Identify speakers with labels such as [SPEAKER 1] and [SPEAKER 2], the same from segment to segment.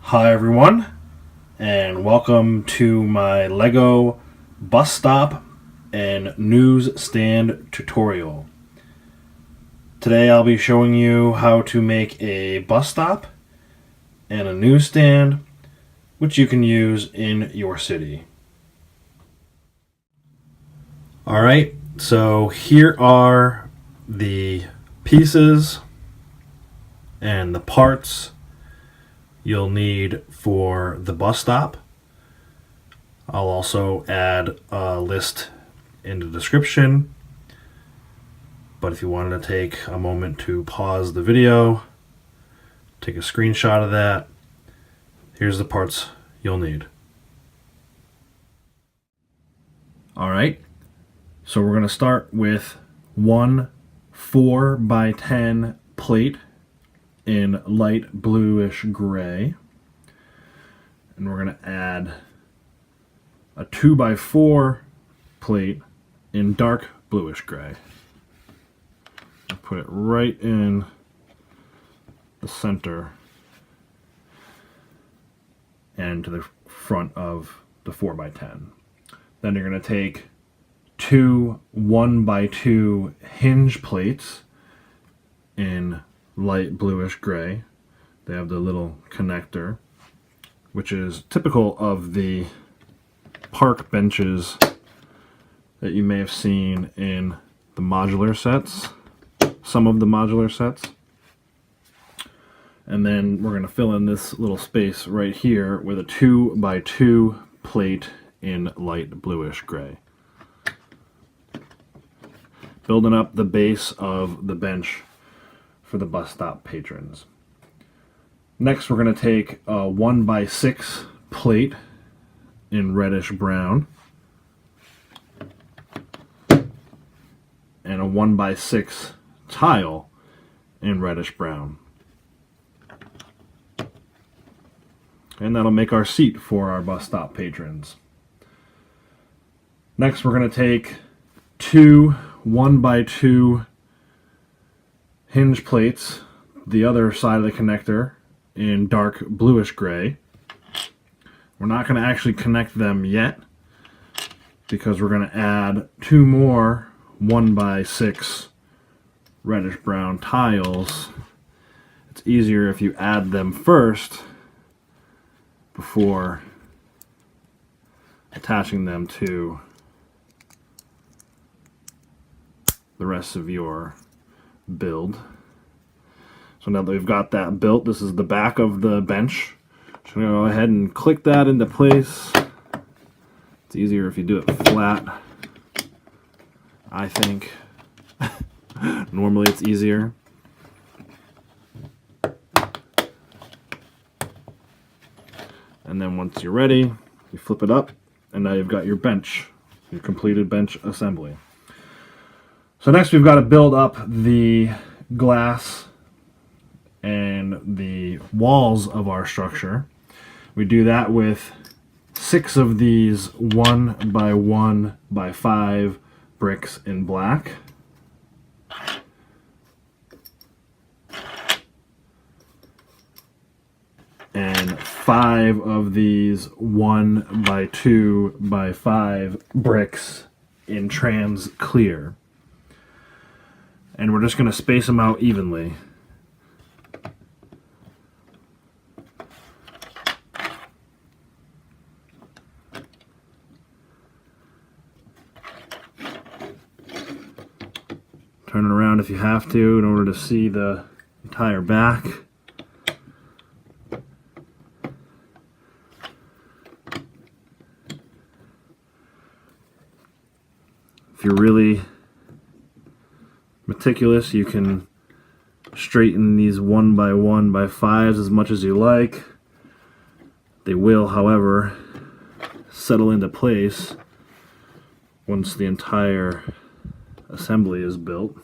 [SPEAKER 1] Hi everyone, and welcome to my Lego bus stop and newsstand tutorial. Today I'll be showing you how to make a bus stop and a newsstand which you can use in your city. Alright, so here are the pieces and the parts you'll need for the bus stop. I'll also add a list in the description, but if you wanted to take a moment to pause the video, take a screenshot of that, here's the parts you'll need. Alright, so we're going to start with one 4x10 plate in light bluish gray, and we're going to add a 2x4 plate in dark bluish gray. I'll put it right in the center and to the front of the 4x10. Then you're going to take two 1x2 hinge plates in light bluish gray. They have the little connector, which is typical of the park benches that you may have seen in the modular sets, some of the modular sets. And then we're going to fill in this little space right here with a 2x2 plate in light bluish gray, building up the base of the bench for the bus stop patrons. Next, we're going to take a 1x6 plate in reddish brown and a 1x6 tile in reddish brown. And that'll make our seat for our bus stop patrons. Next, we're going to take two 1x2 hinge plates, the other side of the connector, in dark bluish gray. We're not going to actually connect them yet because we're going to add two more 1x6 reddish brown tiles. It's easier if you add them first before attaching them to the rest of your build. So now that we've got that built, this is the back of the bench. So I'm going to go ahead and click that into place. It's easier if you do it flat, I think. Normally it's easier. And then once you're ready, you flip it up, and now you've got your bench, your completed bench assembly. So next we've got to build up the glass and the walls of our structure. We do that with 6 of these 1x1x5 bricks in black. And 5 of these 1x2x5 bricks in trans clear. And we're just going to space them out evenly. Turn it around if you have to in order to see the entire back. If you're really meticulous, you can straighten these 1x1x5s as much as you like. They will, however, settle into place once the entire assembly is built.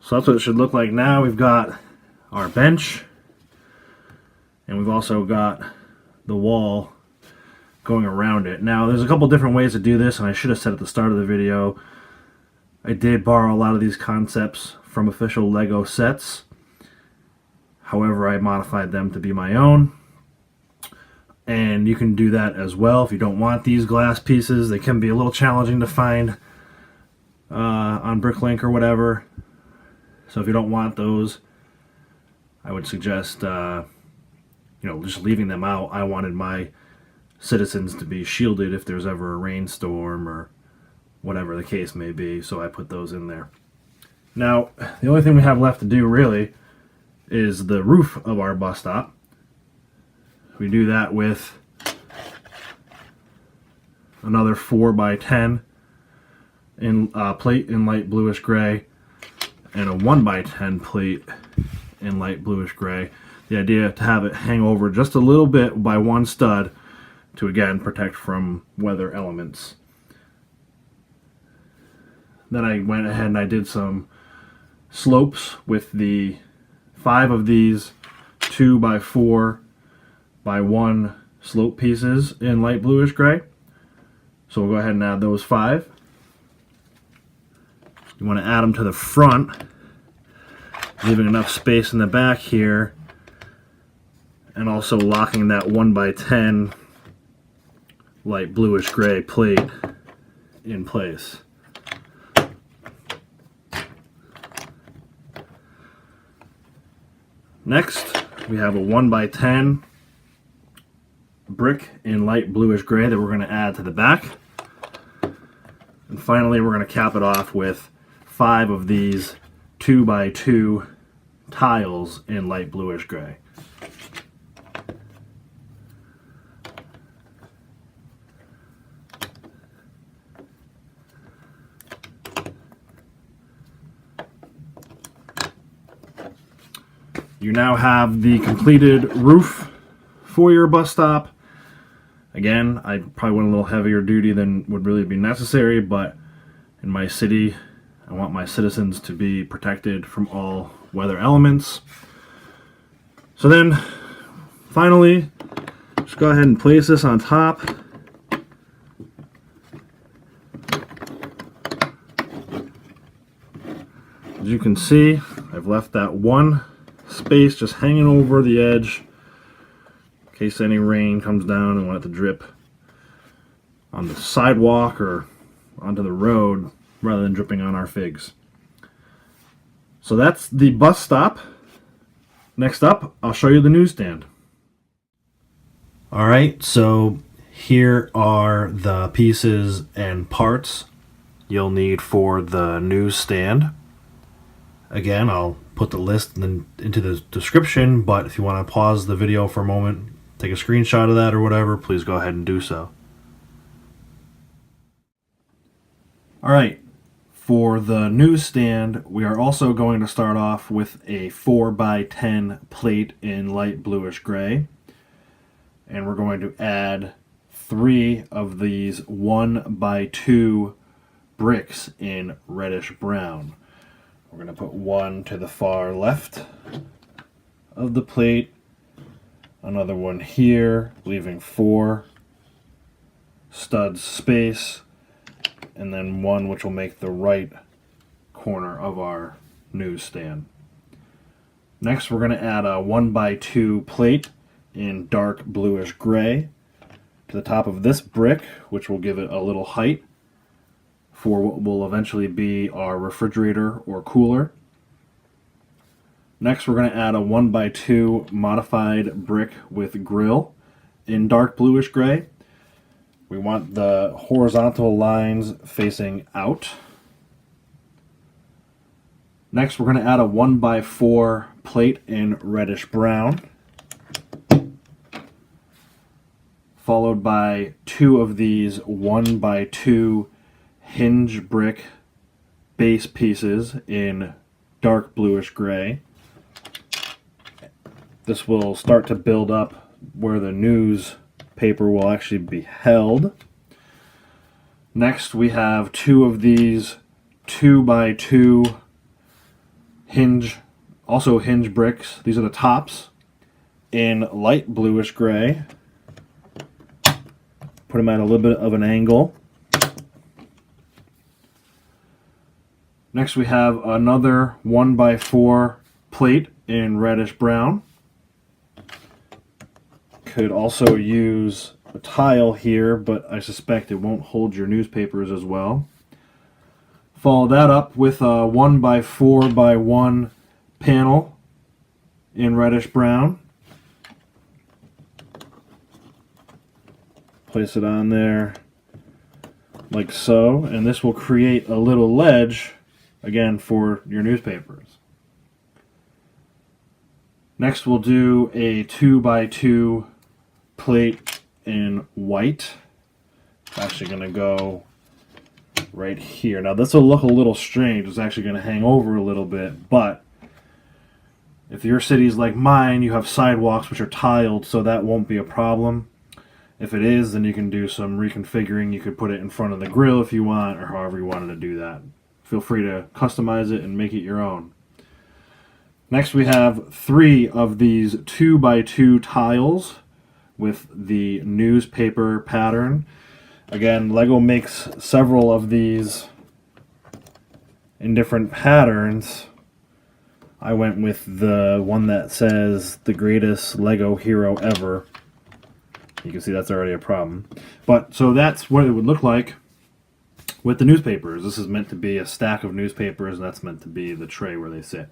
[SPEAKER 1] So that's what it should look like now. We've got our bench, and we've also got the wall going around it. Now, there's a couple different ways to do this, and I should have said at the start of the video, I did borrow a lot of these concepts from official Lego sets. However, I modified them to be my own. And you can do that as well if you don't want these glass pieces. They can be a little challenging to find on Bricklink or whatever. So if you don't want those, I would suggest just leaving them out. I wanted my citizens to be shielded if there's ever a rainstorm or whatever the case may be, so I put those in there. Now, the only thing we have left to do really is the roof of our bus stop. We do that with another 4x10 in plate in light bluish gray and a 1x10 plate in light bluish gray. The idea to have it hang over just a little bit by one stud to again protect from weather elements. Then I went ahead and I did some slopes with the 5 of these 2x4 by 1 slope pieces in light bluish gray. So we'll go ahead and add those 5. You want to add them to the front, leaving enough space in the back here, and also locking that 1x10 light bluish gray plate in place. Next, we have a 1x10 brick in light bluish gray that we're going to add to the back. And finally, we're going to cap it off with 5 of these 2x2 tiles in light bluish gray. You now have the completed roof for your bus stop. Again, I probably went a little heavier duty than would really be necessary, but in my city, I want my citizens to be protected from all weather elements. So then, finally, just go ahead and place this on top. As you can see, I've left that one space just hanging over the edge in case any rain comes down and want it to drip on the sidewalk or onto the road rather than dripping on our figs. So that's the bus stop. Next up, I'll show you the newsstand. Alright, so here are the pieces and parts you'll need for the newsstand. Again, I'll put the list into the description, but if you want to pause the video for a moment, take a screenshot of that or whatever, please go ahead and do so. Alright, for the newsstand, we are also going to start off with a 4x10 plate in light bluish gray. And we're going to add 3 of these 1x2 bricks in reddish brown. We're going to put one to the far left of the plate, another one here, leaving 4 studs space, and then one which will make the right corner of our newsstand. Next, we're going to add a 1x2 plate in dark bluish gray to the top of this brick, which will give it a little height for what will eventually be our refrigerator or cooler. Next, we're going to add a 1x2 modified brick with grill in dark bluish gray. We want the horizontal lines facing out. Next, we're going to add a 1x4 plate in reddish brown, followed by 2 of these 1x2 hinge brick base pieces in dark bluish gray. This will start to build up where the newspaper will actually be held. Next, we have 2 of these 2x2 hinge bricks. These are the tops in light bluish gray. Put them at a little bit of an angle. Next we have another 1x4 plate in Reddish Brown. Could also use a tile here, but I suspect it won't hold your newspapers as well. Follow that up with a 1x4x1 panel in Reddish Brown. Place it on there like so, and this will create a little ledge again for your newspapers. Next we'll do a 2x2 plate in white. It's actually going to go right here. Now this will look a little strange. It's actually going to hang over a little bit, but if your city's like mine, you have sidewalks which are tiled, so that won't be a problem. If it is, then you can do some reconfiguring. You could put it in front of the grill if you want, or however you wanted to do that. Feel free to customize it and make it your own. Next we have 3 of these 2x2 tiles with the newspaper pattern. Again, LEGO makes several of these in different patterns. I went with the one that says the greatest LEGO hero ever. You can see that's already a problem. But so that's what it would look like with the newspapers. This is meant to be a stack of newspapers, and that's meant to be the tray where they sit.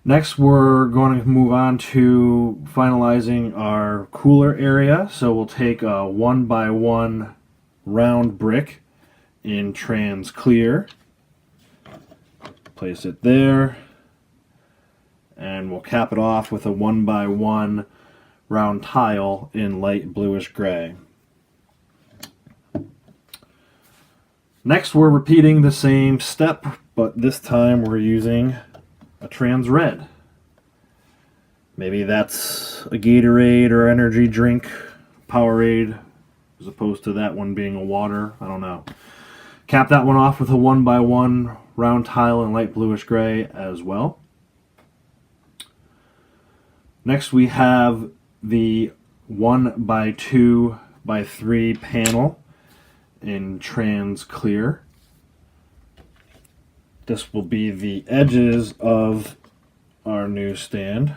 [SPEAKER 1] Next, we're going to move on to finalizing our cooler area. So we'll take a 1x1 round brick in trans clear. Place it there. And we'll cap it off with a 1x1 round tile in light bluish gray. Next, we're repeating the same step, but this time we're using a trans red. Maybe that's a Gatorade or energy drink, Powerade, as opposed to that one being a water. I don't know. Cap that one off with a 1x1 round tile in light bluish gray as well. Next we have the 1x2x3 panel in trans clear. This will be the edges of our newsstand.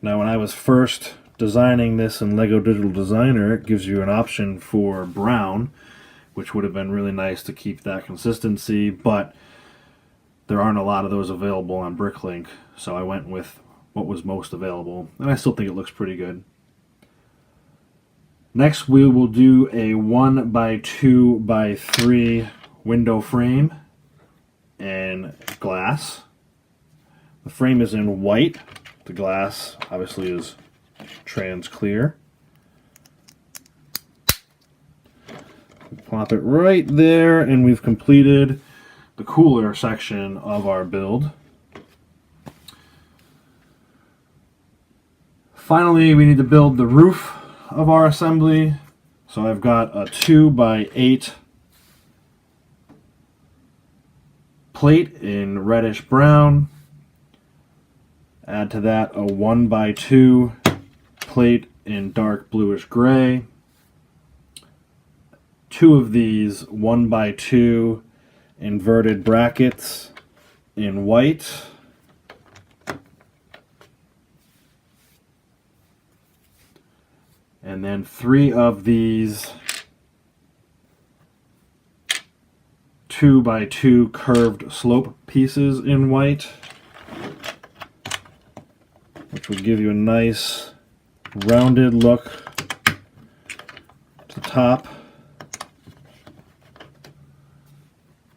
[SPEAKER 1] Now when I was first designing this in LEGO Digital Designer, it gives you an option for brown, which would have been really nice to keep that consistency, but there aren't a lot of those available on Bricklink, so I went with what was most available, and I still think it looks pretty good. Next we will do a 1x2x3 window frame and glass. The frame is in white. The glass obviously is trans clear. Plop it right there, and we've completed the cooler section of our build. Finally, we need to build the roof of our assembly. So I've got a 2x8 plate in reddish brown. Add to that a 1x2 plate in dark bluish gray. 2 of these 1x2 inverted brackets in white. And then 3 of these 2x2 curved slope pieces in white, which would give you a nice rounded look to the top.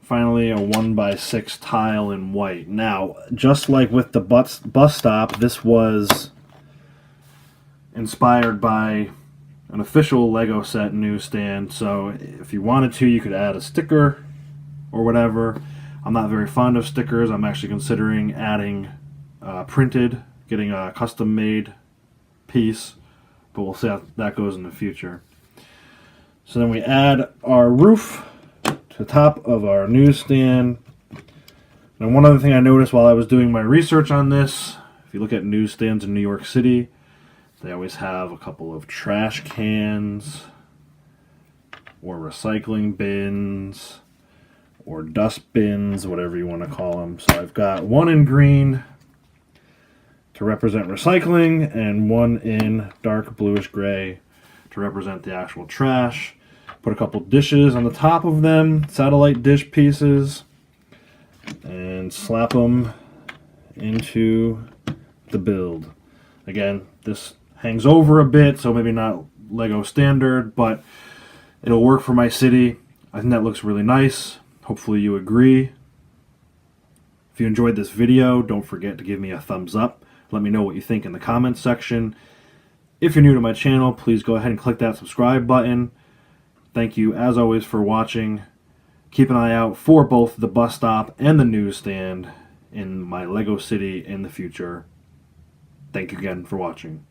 [SPEAKER 1] Finally, a 1x6 tile in white. Now, just like with the bus stop, this was inspired by an official LEGO set newsstand, so if you wanted to, you could add a sticker or whatever. I'm not very fond of stickers. I'm actually considering adding printed, getting a custom made piece, but we'll see how that goes in the future. So then we add our roof to the top of our newsstand. And one other thing I noticed while I was doing my research on this, if you look at newsstands in New York City, they always have a couple of trash cans or recycling bins or dust bins, whatever you want to call them. So I've got one in green to represent recycling and one in dark bluish gray to represent the actual trash. Put a couple dishes on the top of them, satellite dish pieces, and slap them into the build. Again, this hangs over a bit, so maybe not Lego standard, but it'll work for my city. I think that looks really nice. Hopefully you agree. If you enjoyed this video, don't forget to give me a thumbs up. Let me know what you think in the comments section. If you're new to my channel, please go ahead and click that subscribe button. Thank you, as always, for watching. Keep an eye out for both the bus stop and the newsstand in my Lego city in the future. Thank you again for watching.